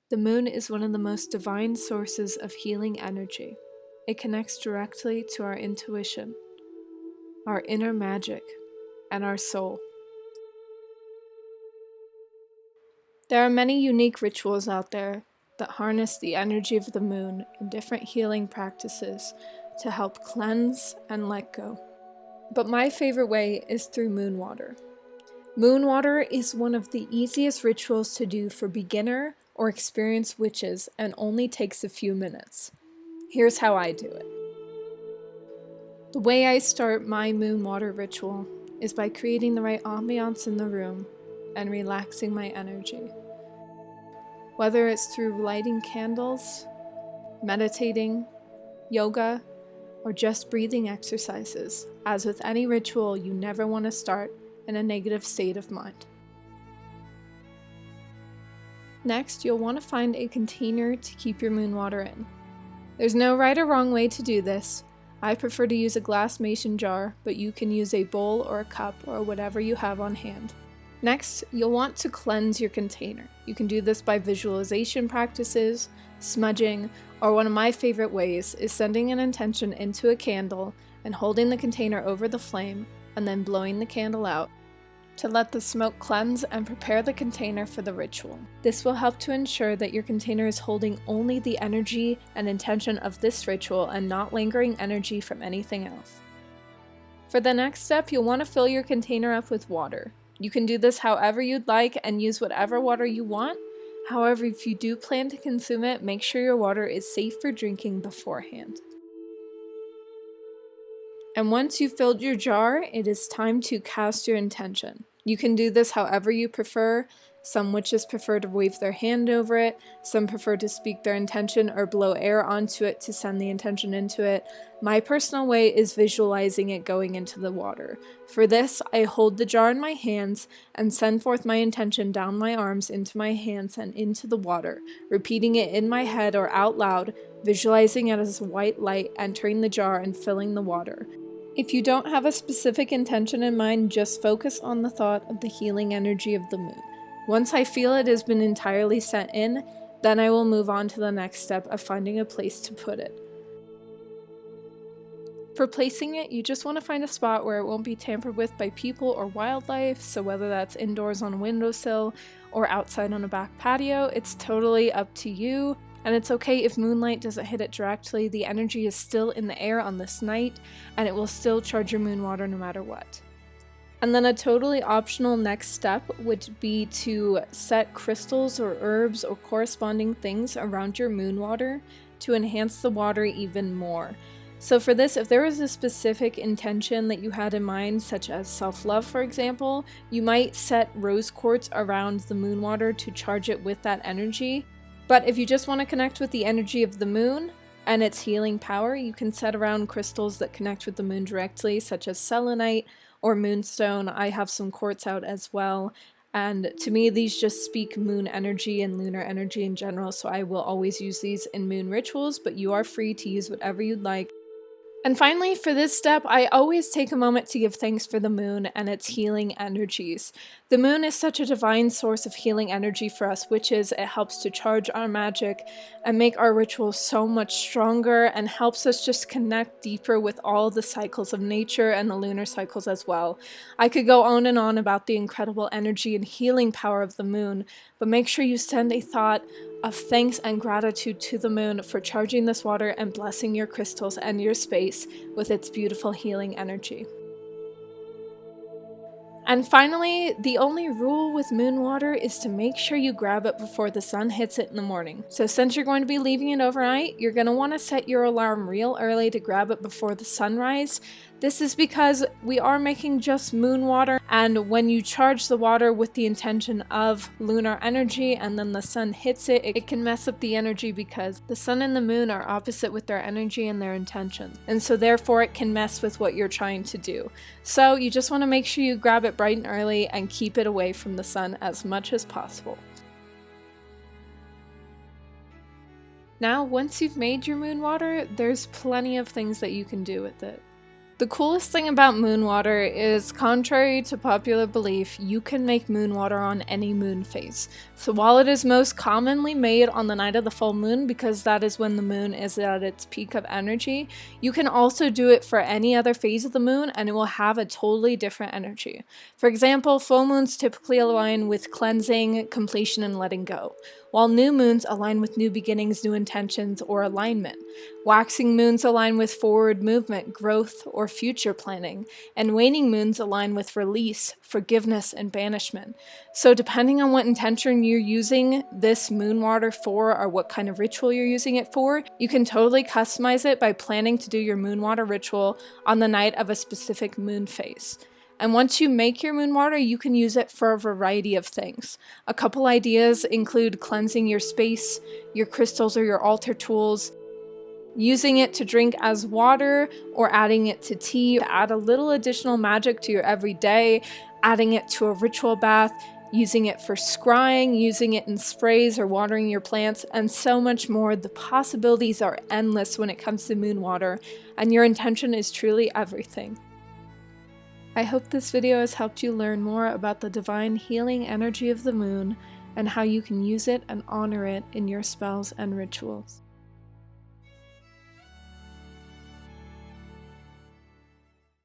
The moon is one of the most divine sources of healing energy. It connects directly to our intuition, our inner magic, and our soul. There are many unique rituals out there that harness the energy of the moon in different healing practices to help cleanse and let go. But my favorite way is through moon water. Moon water is one of the easiest rituals to do for beginner or experienced witches and only takes a few minutes. Here's how I do it. The way I start my moon water ritual is by creating the right ambiance in the room and relaxing my energy. Whether it's through lighting candles, meditating, yoga, or just breathing exercises, as with any ritual, you never want to start in a negative state of mind. Next, you'll want to find a container to keep your moon water in. There's no right or wrong way to do this. I prefer to use a glass mason jar, but you can use a bowl or a cup or whatever you have on hand. Next, you'll want to cleanse your container. You can do this by visualization practices, smudging, or one of my favorite ways is sending an intention into a candle and holding the container over the flame and then blowing the candle out to let the smoke cleanse and prepare the container for the ritual. This will help to ensure that your container is holding only the energy and intention of this ritual and not lingering energy from anything else. For the next step, you'll want to fill your container up with water. You can do this however you'd like and use whatever water you want. However, if you do plan to consume it, make sure your water is safe for drinking beforehand. And once you've filled your jar, it is time to cast your intention. You can do this however you prefer. Some witches prefer to wave their hand over it, some prefer to speak their intention or blow air onto it to send the intention into it. My personal way is visualizing it going into the water. For this, I hold the jar in my hands and send forth my intention down my arms into my hands and into the water, repeating it in my head or out loud, visualizing it as white light entering the jar and filling the water. If you don't have a specific intention in mind, just focus on the thought of the healing energy of the moon. Once I feel it has been entirely set in, then I will move on to the next step of finding a place to put it. For placing it, you just want to find a spot where it won't be tampered with by people or wildlife, so whether that's indoors on a windowsill or outside on a back patio, it's totally up to you. And it's okay if moonlight doesn't hit it directly, the energy is still in the air on this night, and it will still charge your moon water no matter what. And then a totally optional next step would be to set crystals or herbs or corresponding things around your moon water to enhance the water even more. So for this, if there was a specific intention that you had in mind, such as self-love for example, you might set rose quartz around the moon water to charge it with that energy. But if you just want to connect with the energy of the moon and its healing power, you can set around crystals that connect with the moon directly, such as selenite or moonstone. I have some quartz out as well. And to me, these just speak moon energy and lunar energy in general, so I will always use these in moon rituals, but you are free to use whatever you'd like. And finally, for this step, I always take a moment to give thanks for the moon and its healing energies. The moon is such a divine source of healing energy for us witches. It helps to charge our magic and make our rituals so much stronger and helps us just connect deeper with all the cycles of nature and the lunar cycles as well. I could go on and on about the incredible energy and healing power of the moon, but make sure you send a thought of thanks and gratitude to the moon for charging this water and blessing your crystals and your space with its beautiful healing energy. And finally, the only rule with moon water is to make sure you grab it before the sun hits it in the morning. So since you're going to be leaving it overnight, you're going to want to set your alarm real early to grab it before the sunrise. This is because we are making just moon water, and when you charge the water with the intention of lunar energy and then the sun hits it, it can mess up the energy because the sun and the moon are opposite with their energy and their intention. And so therefore it can mess with what you're trying to do. So you just want to make sure you grab it bright and early and keep it away from the sun as much as possible. Now, once you've made your moon water, there's plenty of things that you can do with it. The coolest thing about moon water is, contrary to popular belief, you can make moon water on any moon phase. So while it is most commonly made on the night of the full moon because that is when the moon is at its peak of energy, you can also do it for any other phase of the moon and it will have a totally different energy. For example, full moons typically align with cleansing, completion, and letting go, while new moons align with new beginnings, new intentions, or alignment. Waxing moons align with forward movement, growth, or future planning, and waning moons align with release, forgiveness, and banishment. So depending on what intention you're using this moon water for or what kind of ritual you're using it for, you can totally customize it by planning to do your moon water ritual on the night of a specific moon phase. And once you make your moon water, you can use it for a variety of things. A couple ideas include cleansing your space, your crystals, or your altar tools, using it to drink as water, or adding it to tea to add a little additional magic to your everyday, adding it to a ritual bath, using it for scrying, using it in sprays or watering your plants, and so much more. The possibilities are endless when it comes to moon water, and your intention is truly everything. I hope this video has helped you learn more about the divine healing energy of the moon and how you can use it and honor it in your spells and rituals.